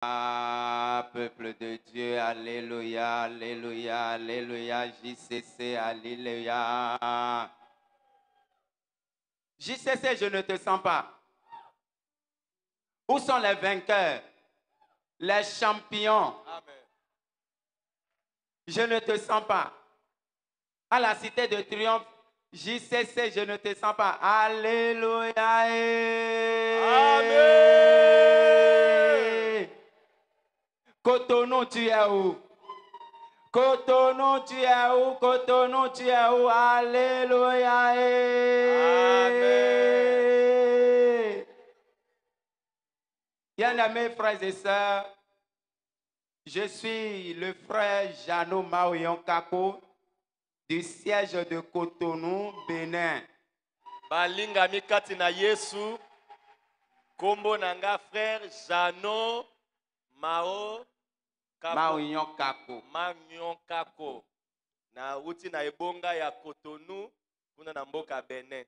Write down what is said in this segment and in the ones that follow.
Peuple de Dieu, alléluia, alléluia, alléluia, JCC, alléluia. JCC, je ne te sens pas. Où sont les vainqueurs, les champions? Amen. Je ne te sens pas. À la cité de triomphe, JCC, je ne te sens pas. Alléluia. Amen. Cotonou, tu es où? Cotonou, tu es où? Cotonou, tu es où? Alléluia. Amen. Bien-aimés frères et sœurs, je suis le frère Jano Maoyon Kako du siège de Cotonou, Bénin. Balinga mikati na Yesu, kombo nanga frère Jano Maoyon Kako. Maoyon Kako. Na uti na ebonga ya Cotonou, kuna na mboka Bénin.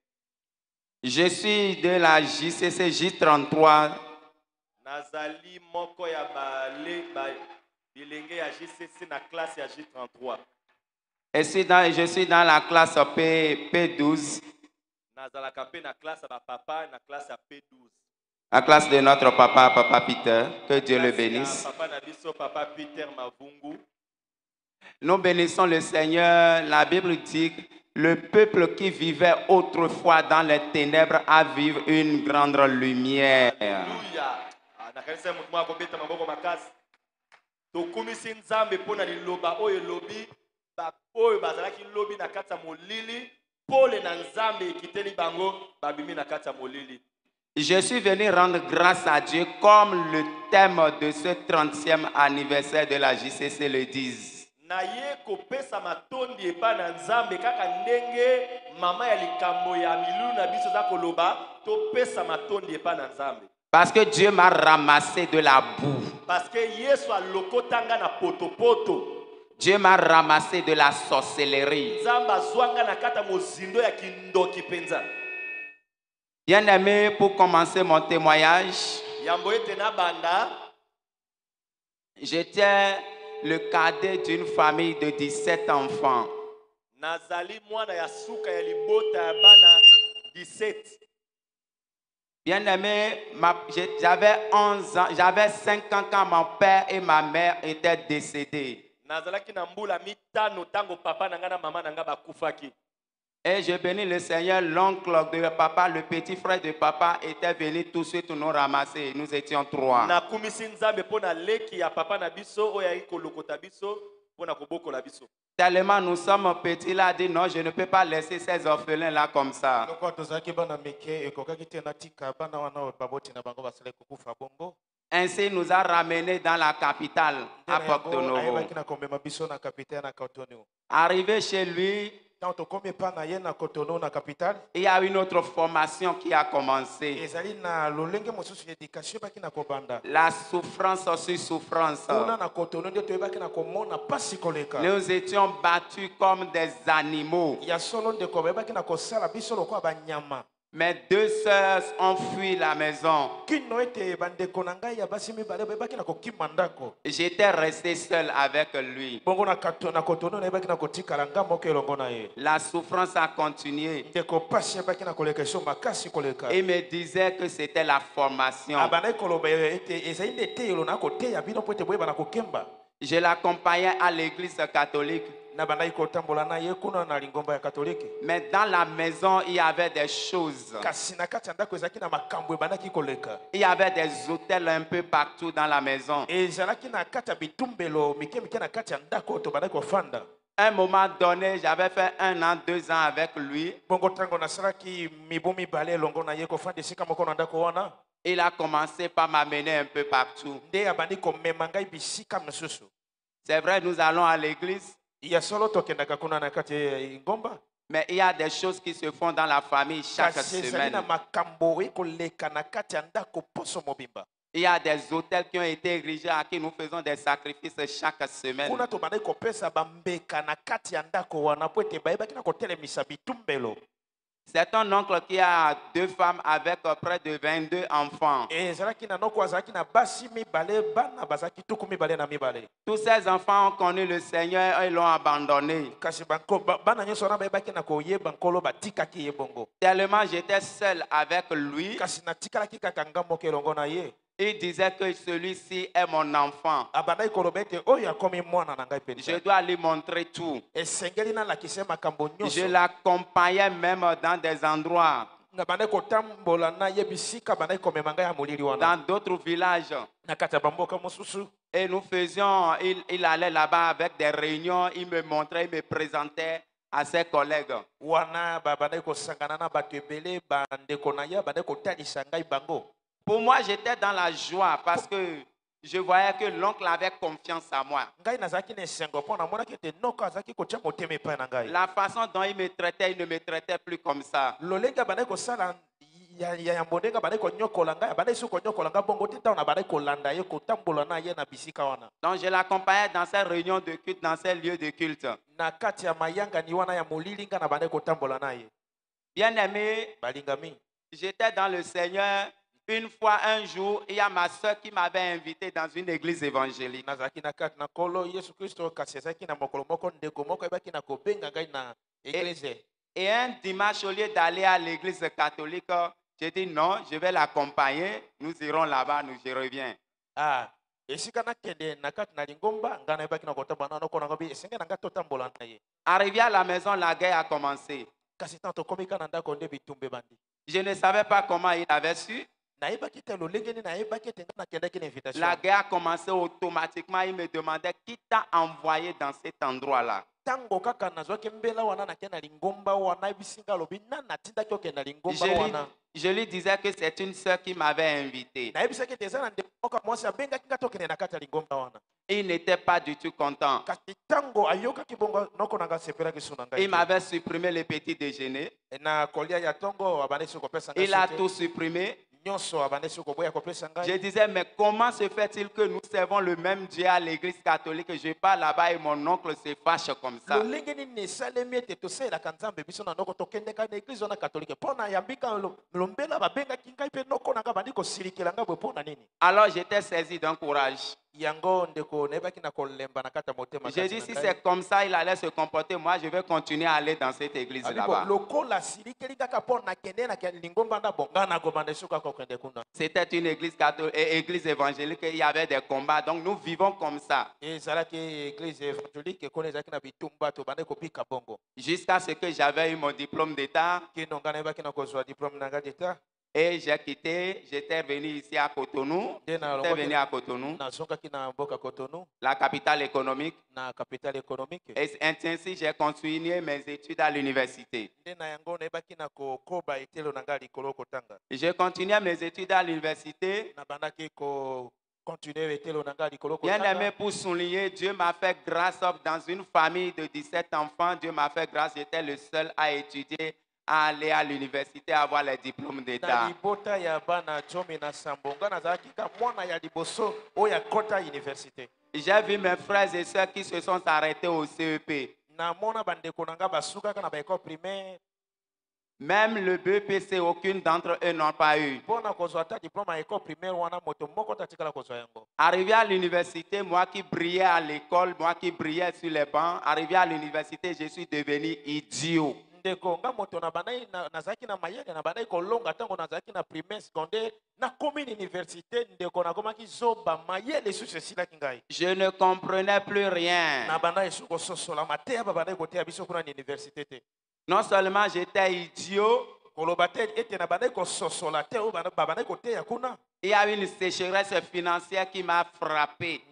Je suis de la JCC J33. Nazali moko ya bilenge ya JCC na classe ya J33. Je suis dans la classe P12. Nazalaka pe na classe ba papa na classe ya P12. La classe de notre papa, Papa Peter. Que Dieu le bénisse. Papa na biso, Papa Peter Mavungu. Nous bénissons le Seigneur. La Bible dit que le peuple qui vivait autrefois dans les ténèbres a vu une grande lumière. Alléluia. Nakanisa mutu mwa kobeta maboko makasi. Tokumisi nzambe pona liloba oyo lobi ba oyo bazalaki lobi na kati ya molili pole na nzambe ekiteli bango babimi na kati ya molili. Je suis venu rendre grâce à Dieu comme le thème de ce 30e anniversaire de la JCC le disent. Naye kopesa matondi epa na nzambe kaka ndenge mama ya likambo ya milulu na biso za koloba topesa matondi epa na nzambe. Parce que Dieu m'a ramassé de la boue. Parce que Yesu alokotanga na poto. Dieu m'a ramassé de la sorcellerie. Nzamba zwanga na kata mozindo ya kindoki penza. Bien-aimé, pour commencer mon témoignage, j'étais le cadet d'une famille de 17 enfants. Nazali mwana ya suka ya libota ya bana 17. Bien-aimé, j'avais 11 ans, j'avais 5 ans quand mon père et ma mère étaient décédés. Nazalaki na mbula mitano tango papa nanga na mama nanga bakufaki. Et je bénis le Seigneur, l'oncle de papa, le petit frère de papa était venu tout de suite nous ramasser. Nous étions 3. Na kumisi nzambe pona leki ya papa na biso oya ikolokota biso pona kobokola biso. Tellement nous sommes petits là, dit non, je ne peux pas laisser ces orphelins là comme ça. Ainsi il nous a ramenés dans la capitale, à Porto Novo. Arrivé chez lui, il y a une autre formation qui a commencé. La souffrance sur souffrance. Nous étions battus comme des animaux. Mes 2 sœurs ont fui la maison. J'étais resté seul avec lui. La souffrance a continué. Il me disait que c'était la formation. Je l'accompagnais à l'église catholique. Mais dans la maison, il y avait des choses. Il y avait des hôtels un peu partout dans la maison. À un moment donné, j'avais fait 1 an, 2 ans avec lui. Il a commencé par m'amener un peu partout. C'est vrai, nous allons à l'église. Mais il y a des choses qui se font dans la famille chaque semaine. Il y a des hôtels qui ont été érigés à qui nous faisons des sacrifices chaque semaine. C'est un oncle qui a 2 femmes avec près de 22 enfants. ezalaki na noko azalaki na basi mibale bana bazalaki tuku mibale na mibale. Tous ces enfants ont connu le Seigneur et l'ont abandonné. Kasi bana nyonso wana bayebaki na koyeba nkolo batikaki ye bongo. Tellement j'étais seul avec lui. Kasi natikalaki kaka nga moko elongo na ye. Il disait que celui-ci est mon enfant. Abandaki koloba ete oyo akomi mwana na ngai penza. Je dois lui montrer tout. Esengeli nalakisa makambo nyonso. Je l'accompagnais même dans des endroits, Na bandaki kotambola na ye bisika bandaki komema ngai ya molili wana. dans d'autres villages. Na kati ya bamboka mosusu. Et nous faisions, il allait là-bas avec des réunions, il me montrait, il me présentait à ses collègues. Wana bandaki kosangana na bato ebele bandeko na ye bandaki kotalisa ngai bango. Pour moi, j'étais dans la joie parce que je voyais que l'oncle avait confiance en moi. Ngai nazalaki na esengo mpo namonaki ete noko azalaki kotia motema epai na ngai. La façon dont il me traitait, il ne me traitait plus comme ça. Lolenge bandaki kosala ya mbondenga bandaki konyokola ngai bandaki so konyokola ngai bongo te ntango na bandaki kolanda ye kotambola na ye na bisika wana. Donc je l'accompagnais dans ses réunions de culte, dans ses lieux de culte. Na kati ya mayangani wana ya molili ngai na bandaki kotambola na ye. Bien aimé, Balingami. j'étais dans le Seigneur. Une fois, un jour, il y a ma soeur qui m'avait invité dans une église évangélique. Nazalaki na kati na kolo Yesu Kristo kasi ezalaki na mokolo moko ndeko moko ebaki na kobenga ngai na église. Et un dimanche, au lieu d'aller à l'église catholique, j'ai dit non, je vais l'accompagner. Nous irons là-bas, je reviens. Esika nakende na kati na lingomba ngai nayebaki na kotambola na noko na ngai esenge na ngai totambola na ye. Arrivé à la maison, la guerre a commencé. Kasi tanto tokomi kana ndako nde bitumbe bandi. Je ne savais pas comment il avait su. Nayebaki te lolenge ni nayebaki ete ngai nakendaki na invitation. La guerre a commencé automatiquement. Il me demandait qui t'a envoyé dans cet endroit-là. Tango kaka nazwaki mbela wana nakenda lingomba wana bisinga lobi nana natindaki okenda lingomba wana. Je lui disais que c'est une sœur qui m'avait invité. Nayebisaki ete eza na ndeko moko mwasi abengaki ngai tokende na kati ya lingomba wana. Il n'était pas du tout content. Kasi tango ayokaki bongo noko na ngai sepelaki su na ngai. Il m'avait supprimé le petit déjeuner. Na kolia ya tongo abandaki kopesa ngai. Il a tout supprimé. Je disais, mais comment se fait-il que nous servons le même Dieu à l'église catholique? Je pars là-bas et mon oncle se fâche comme ça. Alors j'étais saisi d'un courage. J'ai dit, si c'est comme ça, il allait se comporter, moi je vais continuer à aller dans cette église là-bas. C'était une église catholique, église évangélique, il y avait des combats, donc nous vivons comme ça. Jusqu'à ce que j'avais eu mon diplôme d'État. Et j'ai quitté, j'étais venu ici à Cotonou. J'étais venu à Cotonou, la capitale économique. Et ainsi, j'ai continué mes études à l'université. J'ai continué mes études à l'université. Bien aimé, pour souligner, Dieu m'a fait grâce dans une famille de 17 enfants. Dieu m'a fait grâce, j'étais le seul à étudier, à aller à l'université, à avoir les diplômes d'État. J'ai vu mes frères et sœurs qui se sont arrêtés au CEP. Même le BPC, aucune d'entre eux n'ont pas eu. Arrivé à l'université, moi qui brillais à l'école, moi qui brillais sur les bancs, arrivé à l'université, je suis devenu idiot. Je ne comprenais plus rien. Non seulement j'étais idiot, il y a une sécheresse financière qui m'a frappé.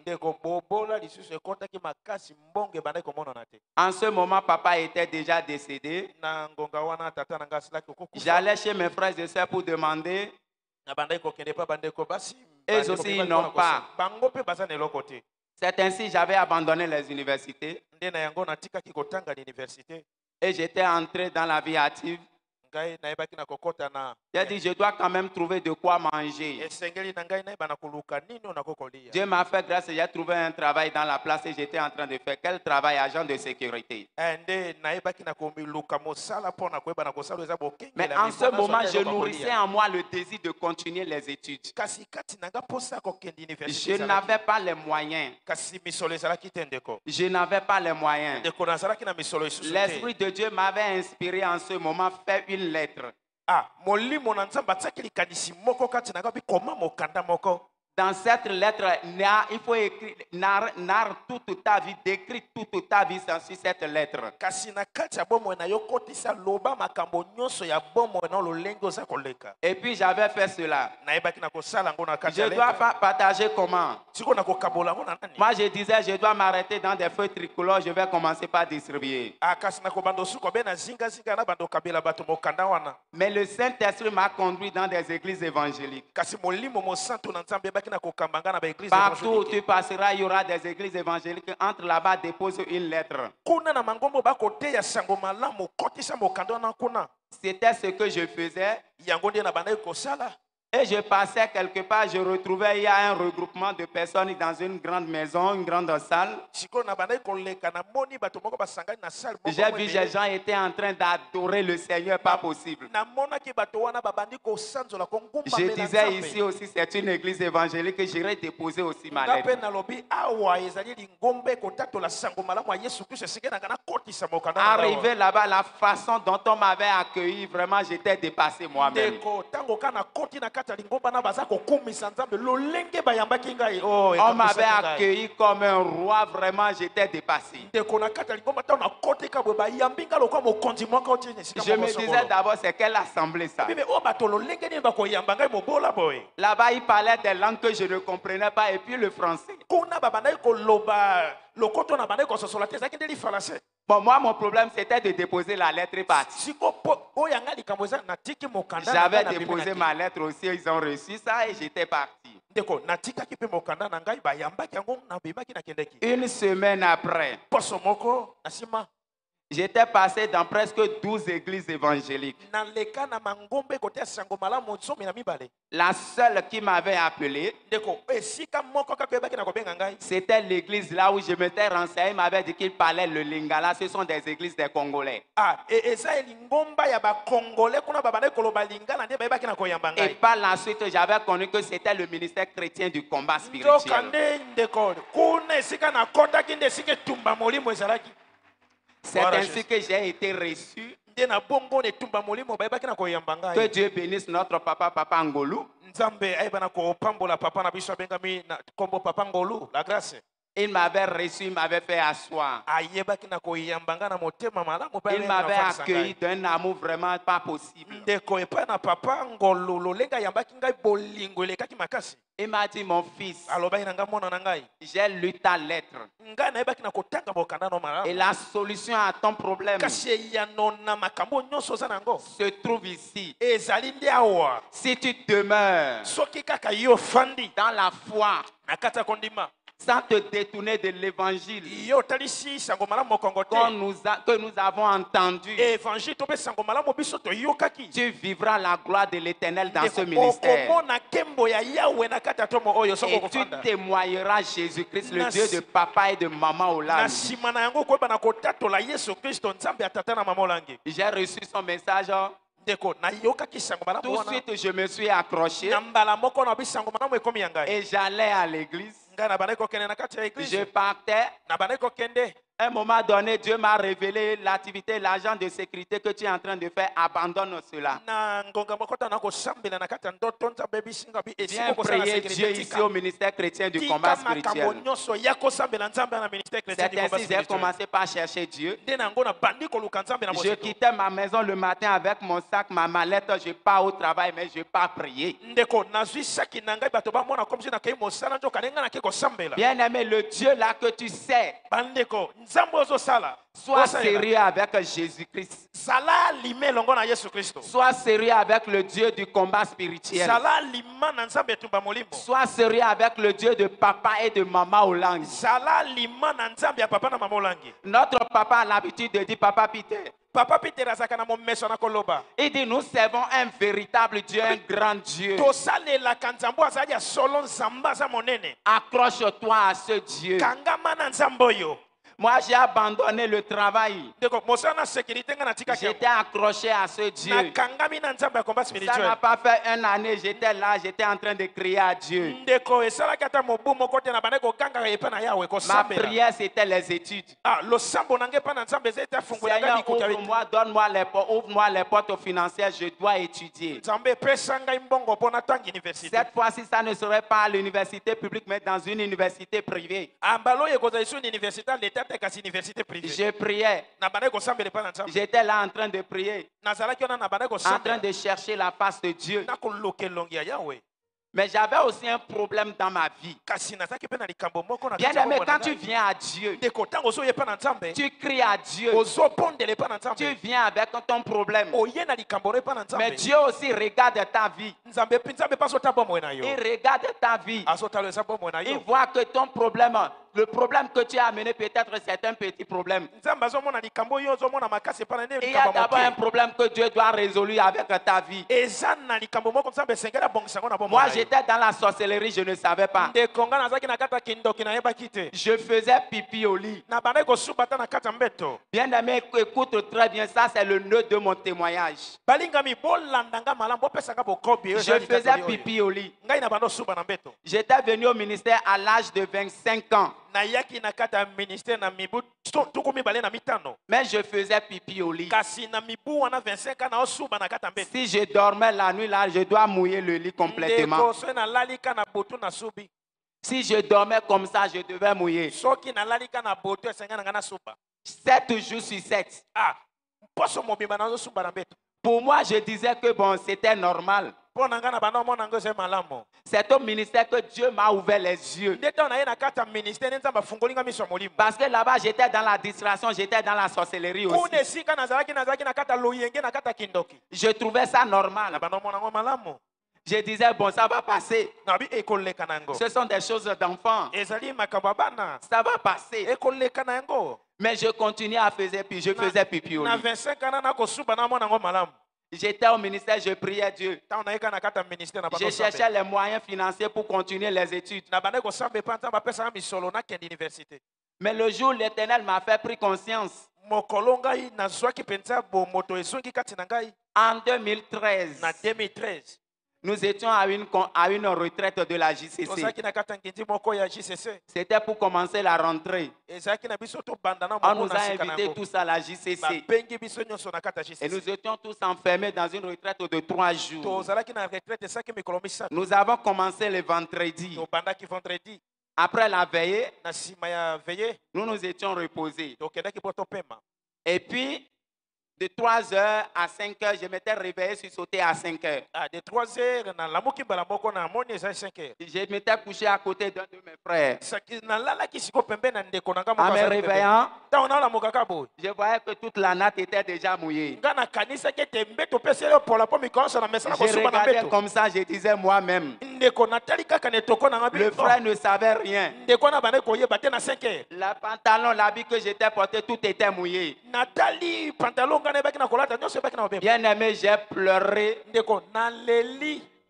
En ce moment, papa était déjà décédé. J'allais chez mes frères et sœurs pour demander. Eux aussi, ils n'ont pas. C'est ainsi que j'avais abandonné les universités. Et j'étais entré dans la vie active. ngai nayebaki na kokota na J'ai dit, je dois quand même trouver de quoi manger. esengeli na ngai nayeba na koluka nini oyo nakokolia. Dieu m'a fait grâce, j'ai trouvé un travail dans la place et j'étais en train de faire quel travail, agent de sécurité. Nde nayebaki na komiluka mosala mpo na koyeba na kosala eza bokengela. Mais en ce moment, je nourrissais en moi le désir de continuer les études. Kasi kati na nga mposa kokende Je université n'avais pas les moyens. kasi misolo ezalaki te ndeko. Je n'avais pas les moyens. Ndeko nazalaki na misolo lisusu te. L'Esprit de Dieu m'avait inspiré en ce moment à faire une lettre. Ah, molimo na nzambe atiaki likanisi moko kati na nga bi koma mokanda moko. Dans cette lettre, il faut écrire, narre toute ta vie, décrit toute ta vie sur cette lettre. Kasi na kati ya bomoi na yo kotisa loba makambo nyonso ya bomoi na lolenge oza koleka. Et puis j'avais fait cela. Nayebaki na kosala ngo na kati Je ya dois lettre. partager comment? Siko na kokabola ngo na nani? Moi je disais, je dois m'arrêter dans des feuilles tricolores, je vais commencer par distribuer. Ah, kasi na kobando suko be na zinga zinga na bando kabela bato mokanda wana. Mais le Saint-Esprit m'a conduit dans des églises évangéliques. Kasi molimo mosantu na nzambe baki na kokambanga na ba église Partout où évangélique. tu passeras, il y aura des églises évangéliques. Entre là-bas, dépose une lettre. Kuna na mangombo bakote ya sango malamu kotisa mokanda na kuna. C'était ce que je faisais. Yango ndiye na banda kosala. Et je passais quelque part, je retrouvais, il y a un regroupement de personnes dans une grande maison, une grande salle. Siko na banda koleka na moni bato moko basangani na salle moko. J'ai vu les gens étaient en train d'adorer le Seigneur, pas possible. Na mona ki bato wana babandi ko sanzola ko ngumba Je mela disais nzambe. ici aussi, c'est une église évangélique que j'irai déposer aussi ma Ngape lettre. na lobi awa ezali lingombe kotatola sango malamu ya Yesu Kristo sike na kana kotisa mokanda. na Arrivé là-bas, la façon dont on m'avait accueilli, vraiment, j'étais dépassé moi-même. Ndeko tango kana koti na kata lingomba na baza kokumisa nzambe lolenge bayambaki ngai. Oh, On m'avait accueilli comme un roi, vraiment, j'étais dépassé. ndeko na kata lingomba tango na koti ka bo bayambi nga lokwa mokonzi mwaka otini sika Je me disais d'abord, c'est quelle assemblée ça? bibe o bato lolenge ni bakoyamba ngai mobola boy. Là-bas, il parlait des langues que je ne comprenais pas et puis le français. Kuna babandaki koloba lokoto na bandaki kososola te ezalaki nde lifalase. Bon, moi, mon problème, c'était de déposer la lettre et partir. Siko po oyo anga likambo eza natiki mokanda na J'avais ngai na déposé bimi na ma lettre aussi, ils ont reçu ça et j'étais parti. ndeko natikaki mpe mokanda na ngai bayambaki yango nabimaki nakendeki. Une semaine après, Poso moko na nsima j'étais passé dans presque 12 églises évangéliques. naleka na mangombe kote ya sango malamu zomi na mibale. La seule qui m'avait appelé, Ndeko esika moko kaka oyebaki na kobenga ngai c'était l'église là où je m'étais renseigné. Il m'avait dit qu'il parlait le lingala. Ce sont des églises des Congolais. eza elingomba ya bakongole kuna babandaki koloba lingala nde bayebaki na koyamba Et ngai. par la suite, j'avais connu que c'était le ministère chrétien du combat spirituel. nzoka nde ndeko kuna esika nakotaki nde esika etumba molimo ezalaki. C'est Voilà, ainsi Jésus. que j'ai été reçu. nde na bongo na etumba molimo bayebaki na koyamba Que ngai. Dieu bénisse notre papa Ngolou. Nzambe ayeba na kopambola papa na biso abengami na kombo papa Ngolu la grâce. Il m'avait reçu, il m'avait fait asseoir. Ayebaki na koyamba nga na motema malamu mpe Il ayeba na m'avait kofakisa accueilli ngai. d'un amour vraiment pas possible. ndeko epai na papa Ngolu lolenga ayambaki ngai bolingo elekaki makasi. Il m'a dit, mon fils, alobaki na ngai mwana na ngai j'ai lu ta lettre. ngai nayebaki na kotanga mokanda no Et malamu la solution à ton problème kasi eyano na makambo nyonso oza nango se trouve ici. ezali nde awa. Si tu demeures soki kaka yo fandi dans la foi, na kati ya kondima sans te détourner de l'évangile yo otalisi sango malamu mokongo te que nous avons entendu, évangile to mpe sango malamu biso toyokaki tu vivras la gloire de l'Éternel dans ce ministère. okomona nkembo ya yawe na kati ya tomo oyo soko Et tu okofanda témoigneras Jésus-Christ, le Nas- Dieu de papa et de maman na Olam. nsima na yango koyeba na kotatola yesu kristo nzambe ya tata na mama olangi. J'ai reçu son message. ndeko nayokaki sango malamu Tout de wana suite, je me suis accroché na mbala moko na bisango malamu ekomi ya ngai. et j'allais à l'église. ngai nabandaki kokende na kati ya Je eglise partais. nabandaki kokende. À un moment donné, Dieu m'a révélé l'activité, l'agent de sécurité que tu es en train de faire. Abandonne cela. na ngonga moko ta na kosambela na kati ya ndoto nzambe ebisinga bi Viens esiko kosala prier Dieu ici au ministère chrétien du combat tika makambo spirituel. nyonso ya kosambela nzambe na ministère chrétien du C'est combat ainsi que j'ai spirituel. commencé par chercher Dieu. nde na yango nabandi koluka nzambe na Je mosito. quittais ma maison le matin avec mon sac, ma mallette. Je pars au travail, mais je pars prier. ndeko nazwi saki na ngai bato bamona comme si nakei mosala nzoka nde ngai nake kosambela. Bien-aimé, le Dieu là que tu sais, bandeko nzambe ozosala sois osalela. sérieux avec Jésus-Christ. zala lima elongo na yesu kristo. Sois sérieux avec le Dieu du combat spirituel. zala lima na nzambe etumba molimo. Sois sérieux avec le Dieu de papa et de maman Olangi. zala lima na nzambe ya papa na mama olangi. Notre papa a l'habitude de dire, Papa Peter, Papa Peter azaka na momeso na koloba. Il dit, nous servons un véritable Dieu, un grand Dieu. Tosalelaka nzambe azali ya solo nzambe aza monene. Accroche-toi à ce Dieu. Kangama na nzambe oyo. Moi, j'ai abandonné le travail. J'étais accroché à ce Dieu. Ça n'a pas fait une année, j'étais là, j'étais en train de crier à Dieu. Ma prière, c'était les études. Seigneur, ouvre-moi, ouvre-moi les portes financières, je dois étudier. Cette fois-ci, ça ne serait pas à l'université publique, mais dans une université privée. Je priais. J'étais là en train de prier, en train de chercher la face de Dieu. Mais j'avais aussi un problème dans ma vie. Bien aimé, quand tu viens à Dieu, tu cries à Dieu, tu viens avec ton problème. Mais Dieu aussi regarde ta vie. Il regarde ta vie. Il voit que ton problème, le problème que tu as amené, peut-être c'est un petit problème. Il y a d'abord un problème que Dieu doit résoudre avec ta vie. Moi, j'étais dans la sorcellerie, je ne savais pas. Je faisais pipi au lit. Bien aimé, écoute très bien, ça c'est le nœud de mon témoignage. Je faisais pipi au lit. J'étais venu au ministère à l'âge de 25 ans. Mais je faisais pipi au lit. Si je dormais la nuit là, je dois mouiller le lit complètement. Si je dormais comme ça, je devais mouiller. 7 jours sur 7. Pour moi, je disais que bon, c'était normal. C'est au ministère que Dieu m'a ouvert les yeux. Parce que là-bas, j'étais dans la distraction, j'étais dans la sorcellerie aussi. Je trouvais ça normal. Je disais, bon, ça va passer. Ce sont des choses d'enfants. Ça va passer. Mais je continuais à faire pipi. Je faisais pipi au lit. J'étais au ministère, je priais Dieu. Je cherchais les moyens financiers pour continuer les études. Mais le jour où l'Éternel m'a fait pris conscience, en 2013, nous étions à une retraite de la JCC. C'était pour commencer la rentrée. On nous a invités tous à la JCC. Et nous étions tous enfermés dans une retraite de 3 jours. Nous avons commencé le vendredi. Après la veillée, nous nous étions reposés. Et puis, de 3 heures à 5 heures, je m'étais réveillé, je suis sauté à 5 heures. De 3 heures, je m'étais couché à côté d'un de mes frères. En me réveillant, je voyais que toute la natte était déjà mouillée. Je regardais comme ça, je disais moi-même. Le frère ne savait rien. Le pantalon, l'habit que j'étais porté, tout était mouillé. Bien aimé, j'ai pleuré.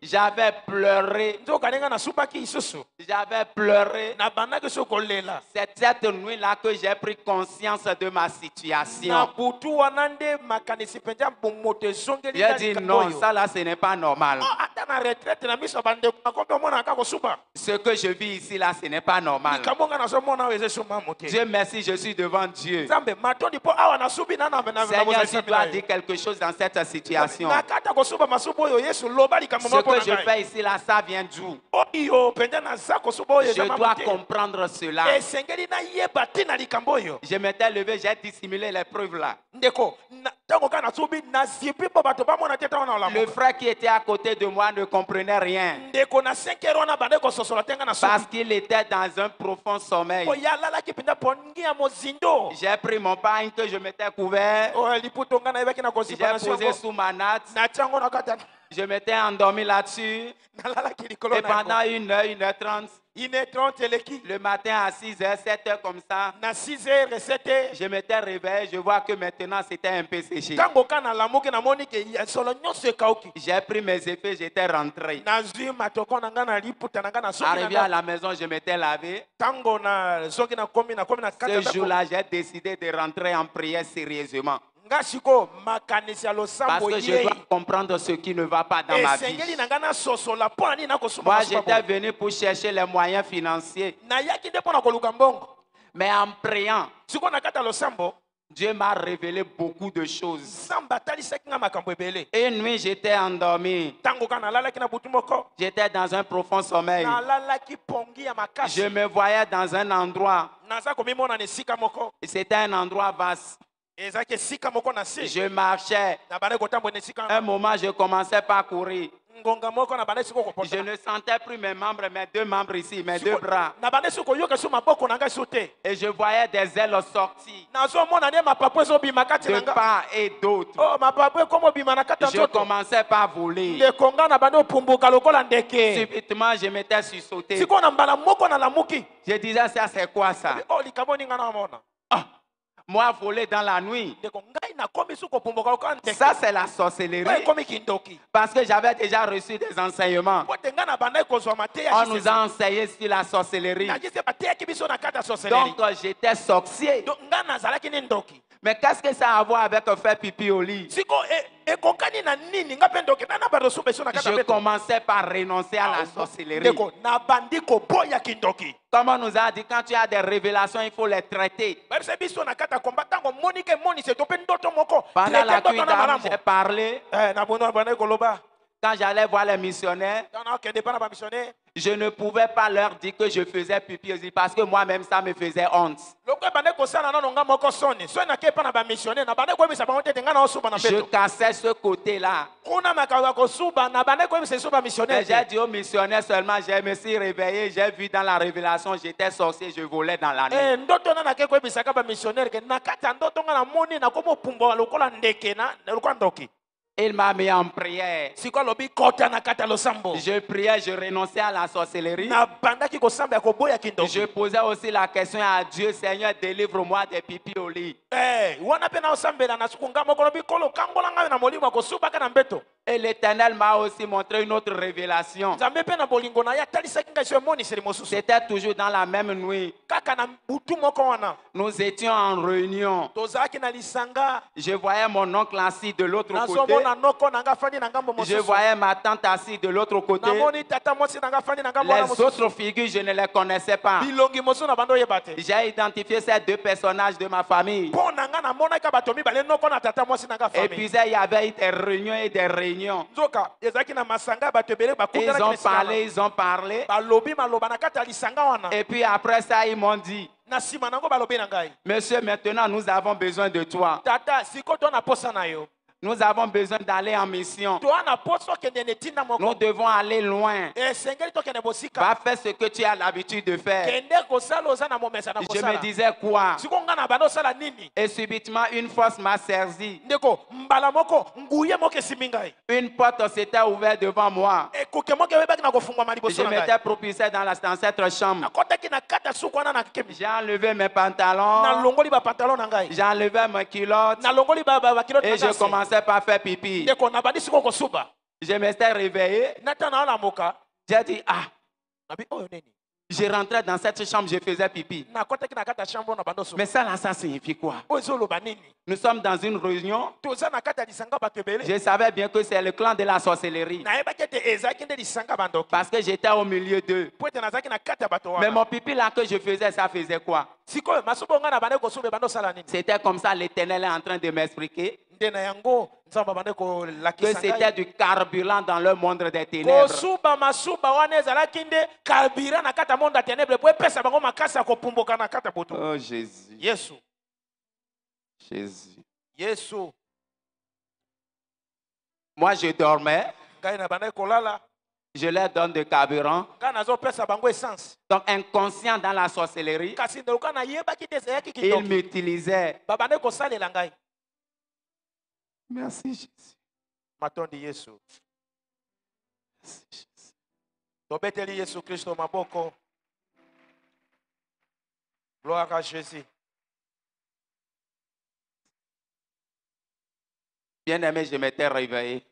J'avais pleuré. J'avais pleuré. C'est cette nuit-là que j'ai pris conscience de ma situation. J'ai dit non, ça là, ce n'est pas normal. Ce que je vis ici là, ce n'est pas normal. Dieu merci, je suis devant Dieu. Seigneur, si tu dois dire quelque chose dans cette situation, ce que je fais ici là, ça vient d'où? Je dois comprendre cela. Je m'étais levé, j'ai dissimulé les preuves là. Le frère qui était à côté de moi ne comprenait rien. Parce qu'il était dans un profond sommeil. J'ai pris mon pain que je m'étais couvert. J'ai posé sous ma natte. Je m'étais endormi là-dessus. Et pendant 1 heure, 1h30, 1h30 eleki. Le matin à 6h, 7h comme ça, Na 6h, 7h. je m'étais réveillé, je vois que maintenant c'était un peu séché. Tango kana lamuki na moni ke solo nyonso ekauki. J'ai pris mes effets, j'étais rentré. Nazwi matoko na nga na liputa na nga na soki na Arrivé à nga. la maison, je m'étais lavé. Tango na soki na komi na kata Ce jour-là, j'ai décidé de rentrer en prière sérieusement. nga siko makanisi ya losambo Parce que je dois comprendre ce qui ne va pas dans ma vie. esengeli na nga na sosola mpo na nini nakosomba Moi, masuba j'étais boye. venu pour chercher les moyens financiers. nayaki nde mpo na koluka mbongo. Mais en priant, siko na kata losambo Dieu m'a révélé beaucoup de choses. nzambe atalisaki nga makambo ebele. Et une nuit, j'étais endormi. ntango kaka nalalaki na butu moko J'étais dans un profond sommeil. nalalaki pongi ya makasi. Je me voyais dans un endroit. naza komimona na esika moko C'était un endroit vaste. ezalaki esika moko na se. Je marchais. na bande kotambola na esika Un moment, je commençais par courir. ngonga moko na bande siko Je kopota. ne sentais plus mes membres, mes deux membres ici, mes deux bras. na bande siko koyoka so maboko na ngai so te. Et je voyais des ailes sorties nazomona nde mapapu ezobima kati de na nga. part et d'autre. oh mapapu ekomobima na kati ya Je nzoto. commençais par voler. ndeko nga na bande opumbuka lokola ndeke. Subitement, je m'étais sursauté. siko na mbala moko na lamuki. Je disais, ça c'est quoi ça? oh likambo ninga na mona. Ah, moi, voler dans la nuit, ndeko ngai nakomi so kopumbuka lokola ndeke. ça c'est la oyo sorcellerie. ekomi kindoki. Parce que j'avais déjà reçu des enseignements. po te nga na bandaki kozwa mateya On nous a enseigné sur la sorcellerie. naji se bateyaki biso na kati ya sorcellerie. Donc, j'étais sorcier. donc nga nazalaki ni ndoki. Mais qu'est-ce que ça a à voir avec faire pipi au lit? siko ekokani na nini nga mpe ndoki nana bato so beso na kati ya Je mbeto. commençais par renoncer à la sorcellerie. ndeko nabandi koboya kindoki. Comme on nous a dit, quand tu as des révélations, il faut les traiter. bayebisa biso na kati ya komba ntango monike emonise to mpe ndoto moko. Pendant la traite cuite ndoto na d'âme, malamu. j'ai parlé. na bono abandaki koloba. Quand j'allais voir les missionnaires, ntango nakokende mpa na bamissionnaire. je ne pouvais pas leur dire que je faisais pipi au lit parce que moi-même, ça me faisait honte. loko ebandaki kosala nano nga moko soni soki nake mpa na bamissionnaire nabandaki koyebisa bango te te nga na osuba na Je mpeto. cassais ce côté-là. kuna makambo ya kosuba nabandaki koyebisa biso Mais bamissionnaire j'ai te. dit aux missionnaires seulement, je me suis réveillé, j'ai vu dans la révélation, j'étais sorcier, je volais dans la nuit. ndoto na nake koyebisaka bamissionnaire ke na kati ya ndoto nga namoni nakomi opumbwa lokola ndeke lokola ndoki. Il m'a mis en prière. siko alobi kota na kati ya losambo. Je priais, je renonçais à la sorcellerie. nabandaki kosamba ya koboya Je kindoki. posais aussi la question à Dieu, Seigneur, délivre-moi des pipis au lit. wana mpe naosambela na suku nga moko lobi kolo kangola ngai na molimo ya kosubaka na mbeto. Et l'Éternel m'a aussi montré une autre révélation. nzambe mpe na bolingo na ye atalisaki ngai so emoniseli mosusu. C'était toujours dans la même nuit. kaka na butu moko wana Nous étions en réunion. tozalaki na lisanga. Je voyais mon oncle assis de l'autre côté. nazomona noko na nga afandi na ngambo Je mosusu. voyais ma tante assise de l'autre côté. namoni tata mwasi na nga afandi na ngambo wana Les mosusu. autres figures, je ne les connaissais pas. bilongi mosusu na bando oyeba te. J'ai identifié ces deux personnages de ma famille. mpo na nga namonaki bato mibale noko na tata mwasi na nga Et puis, famille. il y avait eu des réunions et des réunions. nzoka ezalaki na masanga ya bato ebele Ils bakundanaki na ont esika parlé, wana. ils ont parlé. balobi maloba na kati ya lisanga wana. Et puis après ça, ils m'ont dit, na nsima nango balobi na ngai. monsieur, maintenant nous avons besoin de toi. tata siko to na posa na yo. Nous avons besoin d'aller en mission. toa na poso okende na etinda Nous moko. devons aller loin. esengeli tokende bosika. Va faire ce que tu as l'habitude de faire. kende kosala oza na momesa na Je me kosala. disais quoi? siko nga na bando osala nini. Et subitement, une force m'a saisi. ndeko mbala moko nguye moko esimbi ngai. Une porte s'était ouverte devant moi. ekuke moko eyebaki na kofungwama liboso Je na ngai. m'étais propulsé dans cette chambre. nakotaki na kati ya suku wana na kemi. J'ai enlevé mes pantalons. nalongoli bapantalon na ngai. J'ai enlevé mes culottes. nalongoli bakilote Et je commençais par faire pipi. ndeko nabandi siko kosuba. Je m'étais réveillé. nata naolamuka J'ai dit, ah, nabi oyo nini. je rentrais dans cette chambre, je faisais pipi. nakotaki na kati ya chambre na bando osuba. Mais ça, là, ça signifie quoi? oyo ezoloba nini. Nous sommes dans une réunion. toza na kati ya lisanga bato ebele. Je savais bien que c'est le clan de la sorcellerie. nayebaki ete ezalaki nde lisanga bandoki. Parce que j'étais au milieu d'eux. po ete nazalaki na kati ya bato Mais wana. mon pipi là que je faisais, ça faisait quoi? sikoyo masuba nga na bande kosuba bando osala nini. C'était comme ça, l'Éternel est en train de m'expliquer nde na yango nzambe abande que kolakisa c'était ngai. du carburant dans le monde des ténèbres. kosuba masuba wana ezalaki nde kalbira na kati ya monde ya ténèbre po epesa bango makasi ya kopumbuka na kati ya butu. Oh Jésus, yesu Jésus. yesu. Moi, je dormais, ngai na bande kolala. je leur donne de carburant. ngai nazopesa bango essence. Donc, inconscient dans la sorcellerie, kasi ndeluka nayebaki te ezalaki ils kitoko. m'utilisaient. babande kosalela ngai. Merci Jésus. matondi yesu. Merci, Jésus. tobeteli yesu kristo maboko. Gloire à Jésus. Bien-aimé, je m'étais réveillé.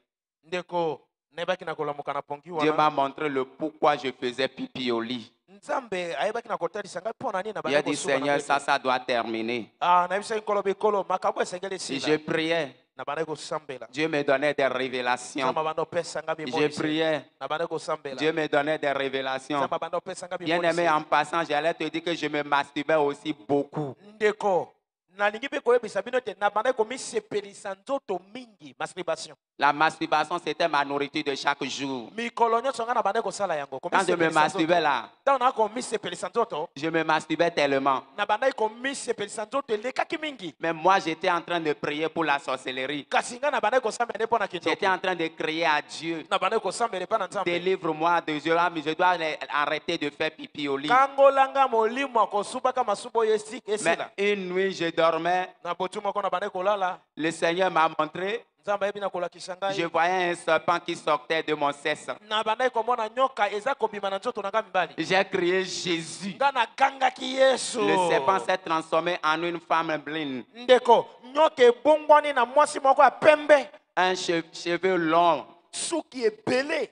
Ndeko, nebaki na kolamuka na pongi Dieu m'a wana. montré le pourquoi je faisais pipi au lit. Nzambe ayebaki na kotalisa ngai mpo na nini na Il a bandeko dit, suba na Seigneur, mbeto. ça doit terminer. Ah, nayebisaki nkolo bikolo makambo esengeli Et esila. je priais. Na bandeko sambela. Dieu me donnait des révélations. Nzambe abanda opesa ngai Je bimonisi. priais. Na bandeko sambela. Dieu me donnait des révélations. Nzambe abanda opesa ngai Bien-aimé, bimonisi. en passant, j'allais te dire que je me masturbais aussi beaucoup. Ndeko, nalingi mpe koyebisa bino te na bandeko komisepelisa nzoto mingi masturbation. La masturbation, c'était ma nourriture de chaque jour. Mikolo nyonso ngai na bandeko kosala yango. Quand je me masturbais là, Ntango na komisepelisa nzoto, je me masturbais tellement. na bandeko komisepelisa nzoto elekaki mingi. Mais moi, j'étais en train de prier pour la sorcellerie. Kasi ngai na bandeko kosambela mpo na J'étais kindoki. en train de crier à Dieu. Na bandeko kosambela mpo na Nzambe. Délivre-moi de Dieu. Ah, mais je dois arrêter de faire pipi au lit. Kangolanga molimo akosubaka masubo Mais esila. une nuit, je dormais. Na botu moko na bandeko kolala. Le Seigneur m'a montré. Nzambe ayebi na kolakisa ngai. Je voyais un serpent qui sortait de mon cesse. Na bandeko komona nyoka eza kobima na nzoto na ngai mibali. J'ai crié Jésus. Nga nagangaki Yesu. Le serpent s'est transformé en une femme blinde. Ndeko, nyoka ebongwani na mwasi moko ya pembe. Un cheveu long. Suki ebele.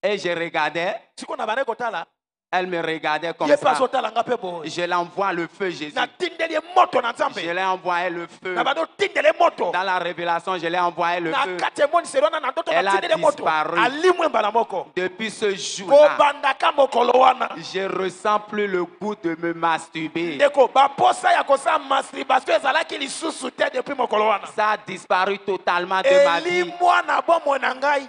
Et je regardais. Siko na bandeko tala. Elle me regardait comme Ye pa ça. azotala nga pe boye. Je l'envoie le feu, Jésus. Na tindeli ye moto na Nzambe. Je l'ai envoyé le feu. Na bando tindeli ye moto. Dans la révélation, je l'ai envoyé le Na feu. kati emoniseli wana na ndoto Elle na a tindeli ye moto. disparu. Alimwe mbala moko. Depuis ce jour-là, Kobandaka mokolo wana. je ressens plus le goût de me masturber. Ndeko baposa ya kosala masturbation ezalaki lisusu te depuis mokolo wana. Ça a disparu totalement de ma vie. Elimwa na bomoi na ngai.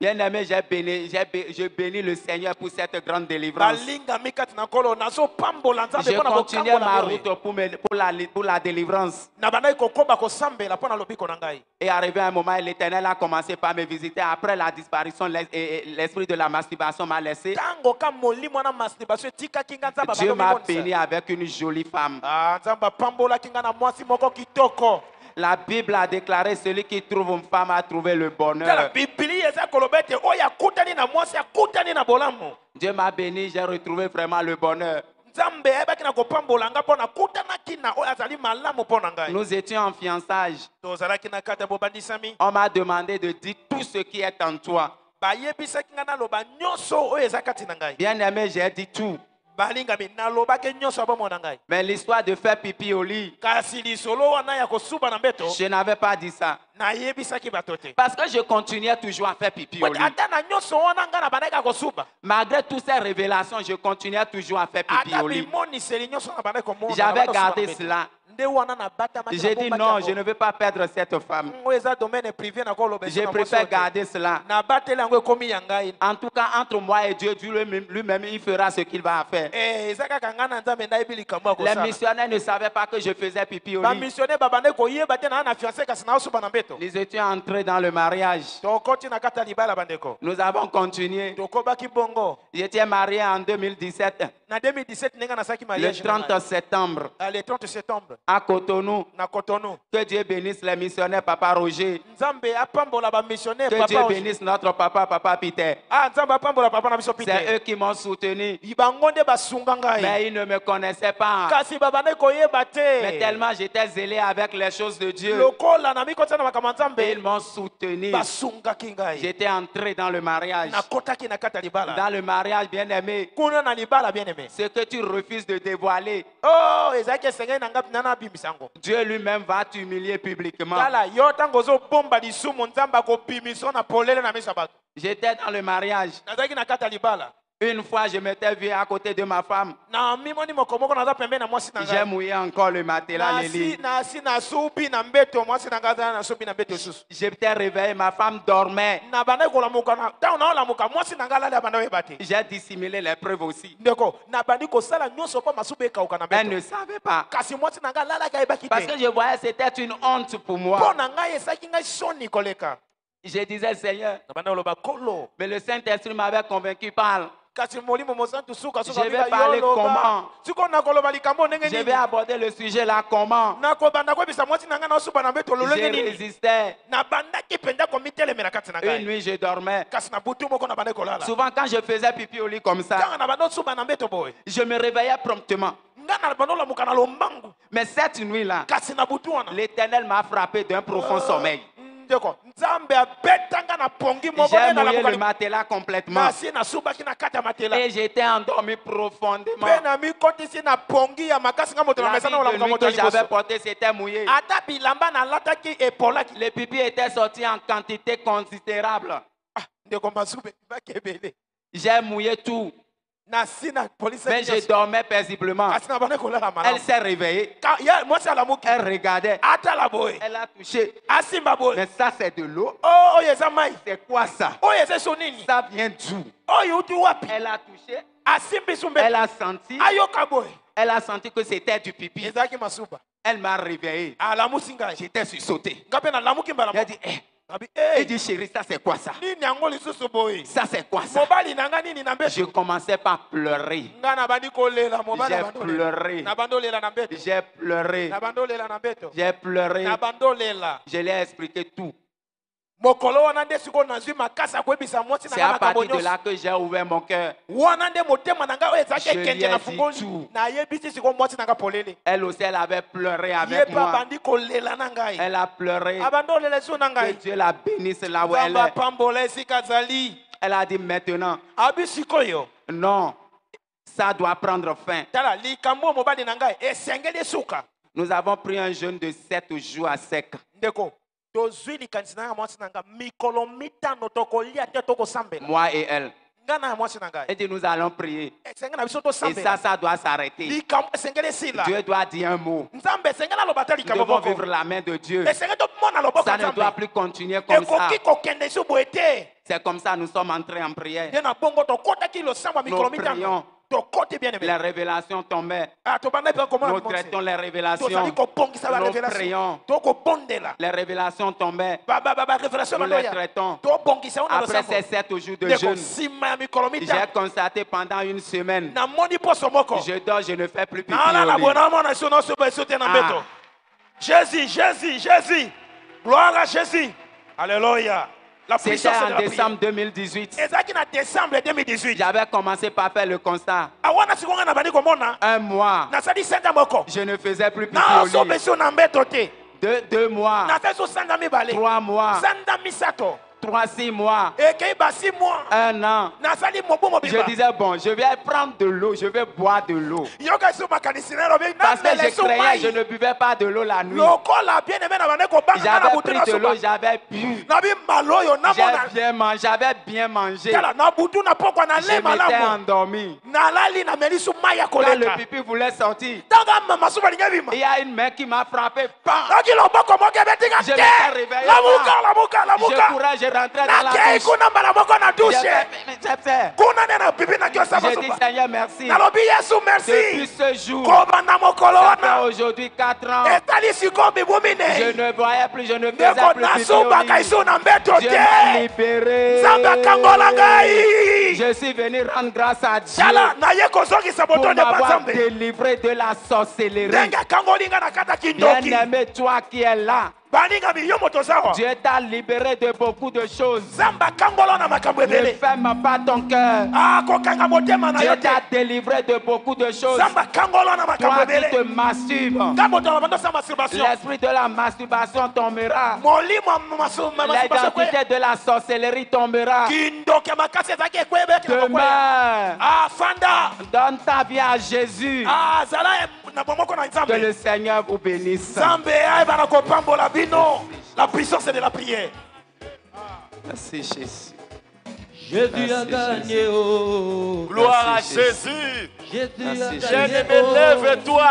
Bien-aimé, je bénis le Seigneur pour cette grande délivrance. Balinga mikati na kolo nazo pambola Nzambe Je mpona continue ma kokambola route boye. pour la délivrance. Na bandai kokoba kosambela mpona lobiko na ngai. Et arrivé un moment, l'Éternel a commencé par me visiter. Après la disparition, l'esprit de la masturbation m'a laissé. Tango ka molimo na masturbation etikaki nga Nzambe Dieu m'a abando béni mimonisa. avec une jolie femme. Ah, Nzambe apambolaki nga na mwasi moko kitoko. La Bible a déclaré celui qui trouve une femme a trouvé le Tala bonheur. Biblia eza koloba ete oyo akutani na mwasi akutani na bolamu. Dieu m'a béni, j'ai retrouvé vraiment le bonheur. Nzambe ayebaki na kopambola nga mpo na kutanaki na oyo azali malamu mpo na ngai. Nous étions en fiançage. Tozalaki na kati ya bobandisami. On m'a demandé de dire tout ce qui est en toi. Bayebisaki nga naloba nyonso oyo eza kati na ngai. Bien-aimé, j'ai dit tout. Balingami nalobaki nyonso ya bomoi na ngai. Mais l'histoire de faire pipi au lit, Kasi lisolo wana ya kosuba na mbeto je n'avais pas dit ça. nayebisaki bato te. Parce que je continuais toujours à faire pipi au lit. Ata na nyonso wana nga na bandaki ya kosuba. Malgré toutes ces révélations, je continuais toujours à faire pipi Ata au lit. bimoniseli nyonso na bandaki komona. J'avais gardé cela. Nde wana na batamaki na J'ai dit bombaki non, yango. je ne veux pas perdre cette femme. Oyo eza domaine privé na koloba Je eza na mwasi préfère oyo te. garder cela. Na bateli yango ekomi ya ngai. En tout cas, entre moi et Dieu, Dieu lui-même, il fera ce qu'il va faire. Eza kaka nga na Nzambe nayebi likambo ya Les kosala. missionnaires ne savaient pas que je faisais pipi au lit. Bamissionnaire babande koyeba te na fiancé kasi na osuba na mbeto. Nous étions entrés dans le mariage. Tokoti na kata libala bandeko. Nous avons continué. Tokobaki bongo. J'étais marié en 2017, Na 2017 nenga nasaki le mariage. 30 septembre, Le 30 septembre à Cotonou. na Cotonou. Que Dieu bénisse les missionnaires, Papa Roger. Nzambe apambola ba missionnaire Que Dieu papa. bénisse notre papa, Papa Peter. Ah, Nzambe apambola papa na biso C'est Peter. eux qui m'ont soutenu. Ibango nde basunga ngai. Mais ils ne me connaissaient pas. Kasi babande koyeba Mais te. tellement j'étais zélé avec les choses de Dieu. Lokola na mikota na makambo Et ils Nzambe m'ont soutenu. basungaki ngai. J'étais entré dans le mariage. Nakotaki na kata libala. Dans le mariage, bien aimé, Kuna na libala bien aimé. ce que tu refuses de dévoiler, Oh, ezaki esengeli na ngai nana bimisango. Dieu lui-même va t'humilier publiquement. Tala yo tango ozobomba lisumu Nzambe akobimisa na polele na miso ya bato. J'étais dans le mariage. Nazalaki na kata libala. Une fois, je m'étais vu à côté de ma femme. Na mimoni moko moko naza pembeni na mwasi na J'ai ngai. mouillé encore le matelas, le lit. Nasi na subi na mbeto mwasi na ngai azala na subi na mbeto susu. J'étais réveillé, ma femme dormait. Na banda kolamuka na ntango naolamuka mwasi na ngai alali abanda oyeba te. J'ai dissimulé les preuves aussi. Ndeko na bandi kosala nyonso mpo masubi ekauka na Elle mbeto. ne savait pas. Kasi mwasi na ngai alalaki ayebaki Parce que te. je voyais que c'était une honte pour Mpo moi. na ngai esaki ngai soni koleka. Je disais, Seigneur, Na banda oloba kolo. mais le Saint-Esprit m'avait convaincu, parle. Kasi molimo mosantu suka Je vais parler comment? Siko na koloba likambo ndenge Je vais nini. aborder le sujet là comment. Na kobanda koyebisa mwasi na ngai na osuba na mbeto Je lolenge nini. résistais. Na bandaki mpenza komitelemela kati na Une ngai. nuit, je dormais. Kasi na butu moko na banda kolala. Souvent, quand je faisais pipi au lit comme ça, Ntango na banda osuba na mbeto boye. je me réveillais promptement. Mais cette nuit-là, kasi na butu wana l'Éternel m'a frappé d'un profond sommeil. ndeko nzambe abetanga na pongi moko J'ai na mouillé le lamuka matelas complètement. nasi na subaki na kati ya matela Et j'étais endormi profondément. mpe na mikotisi na pongi ya makasi nga moto na mesa na L'habit de olamuka nuit moto que ya j'avais liboso porté, c'était mouillé. ata bilamba nalataki epolaki Les pipis étaient sortis en quantité considérable. ndeko mazube baki ebele J'ai mouillé tout. nasi na polisi Mais je dormais paisiblement. kasi na bana kolala Elle malamu s'est réveillée. mwasi alamuki Elle regardait. atala boye Elle a touché. asimba boye Mais ça, c'est de l'eau. oyo eza mai C'est quoi ça? oyo eza eso nini Ça vient d'où? oyo uti wapi Elle a touché. asimbi sumbe Elle a senti. ayoka boye Elle a senti que c'était du pipi. ezalaki masuba Elle m'a réveillé. alamusi ngai J'étais sursauté. nga mpe nalamuki mbala Elle a dit, eh. nabi Il dit, chérie, ça c'est quoi ça? nini yango lisusu boye Ça c'est quoi ça? mobali na nga nini na Je mbeto commençais par pleurer. nga na bandi kolela mobali J'ai na bandi pleuré. olela. na bandi olela na mbeto J'ai pleuré. na bandi olela na mbeto J'ai pleuré. na bandi olela Je lui ai expliqué tout. mokolo wana nde sikoyo nazwi makasi akoyebisa mwasi na C'est nga à makambo partir de nyonso là que j'ai ouvert mon cœur. wana nde motema na ngai oyo ezalaki Je lui ekende ai na dit fungoli tout. nayebisi sikoyo mwasi na nga polele Elle aussi, elle avait pleuré ye avec mpe moi. abandi kolela na ngai Elle a pleuré. abandi olela esu na Que ngai Dieu la bénisse là où elle nzambe est. apambola esika azali Elle a dit maintenant, abi sikoyo non, ça doit prendre fin. tala likambo oyo mobali na ngai esengeli esuka Nous avons pris un jeûne de 7 jours à sec. ndeko tozwi likanisi na ya mwasi na ngai mikolo mitano tokolia te tokosambela Moi et elle. ngai na ya mwasi na ngai Et dit, nous allons prier. esengeli na biso Et tosambela ça doit s'arrêter. likambo esengeli esila Dieu doit dire un mot. nzambe esengeli aloba te Nous likambo devons moko vivre la main de Dieu. esengeli tomona loboko Ça ya ne doit nzambe plus continuer comme ça. ekoki kokende esu boye te C'est comme ça nous sommes entrés en prière. nde na bongo tokɔtaki losambo ya mikolo Nous mitano prions. tokɔti bien aimé Les révélations tombaient. tobanda mpe komona Nous traitons les tozali révélations. kobongisa Nous barévélation prions. tokobondela Les révélations tombaient. barévélation Nous les banoya traitons. tobongisa ona Après losambo ces 7 jours de ndeko jeûne, nsima ya mikolo j'ai mitano constaté pendant une semaine, namoni poso moko je dors, je ne fais plus pipi nalala au boye lit. namona eso nosoba eso te na mbeto jésus gloire à jésus alléluia la C'était puissance de en la prière décembre 2018. ezalaki na décembre 2018 J'avais commencé par faire le constat. awana sikonga na bandi komona Un mois, nasali senda moko je ne faisais plus pipi au nasoba lit. eso na mbeto te 2 mois, nasali so sanda mibale 3 mois, sanda misato 6 mois, ekei ba 6 mois 1 an. nasali mobu Je mobimba disais, bon, je vais prendre de l'eau, je vais boire de l'eau. yoka eso makanisi na elobi Parce que namela je eso craignais, je mai ne buvais pas de l'eau la nuit. lokola bien aimé na bande kobanga na J'avais butu pris na de l'eau, soba j'avais bu. nabi maloyo namona J'avais bien mangé. tala na butu na pokwa na Je le m'étais malamu endormi. nalali nameli su mai ya Quand le koleka pipi voulait sortir, tanga mama suba linga bima il y a une main qui m'a frappé. Bam! naki loboko moko ebetinga Je te m'étais réveillé. lamuka Je lamuka courais, je rentrais dans la nakei douche. kuna mbala moko na J'ai dushe fait. kuna nde na pipi na kiosama J'ai dit, suba Seigneur, merci. nalobi yesu Depuis merci ce jour, kobanda mokolo ça fait wana aujourd'hui 4 ans, etali sikoyo mibu je minei ne voyais plus, je ne faisais ndeko plus pipi au nasubaka lit. isu na mbeto Dieu m'a te libéré. nzambe akangola ngai Je suis venu rendre grâce à Dieu tala naye kozongisa pour botonde pa m'avoir nzambe délivré de la sorcellerie. ndenge akangoli ngai na kata kindoki Bien-aimé, toi qui es là, baningami yo moto oza wa Dieu t'a libéré de beaucoup de choses. nzambe akangola na makambo Ne ebele ferme pas ton cœur. akokanga motema na Dieu yo te t'a délivré de beaucoup de choses. nzambe akangola na makambo Toi qui te ebele masturbes, nga moto na bandosa masturbation l'esprit de la masturbation tombera. molimo ya masturbation kwe L'identité de la sorcellerie tombera. kindoki ya makasi ezalaki ekweyebeki na kokwea Demain, afanda donne ta vie à Jésus. azala na bomoko na Que nzambe le Seigneur vous bénisse. nzambe ayebana kopambola bino la puissance de la prière Merci Jésus. Jésus a Merci, gagné, oh. Gloire à Merci, Jésus. Jésus a Merci, gagné, Bien-aimé, oh. lève-toi.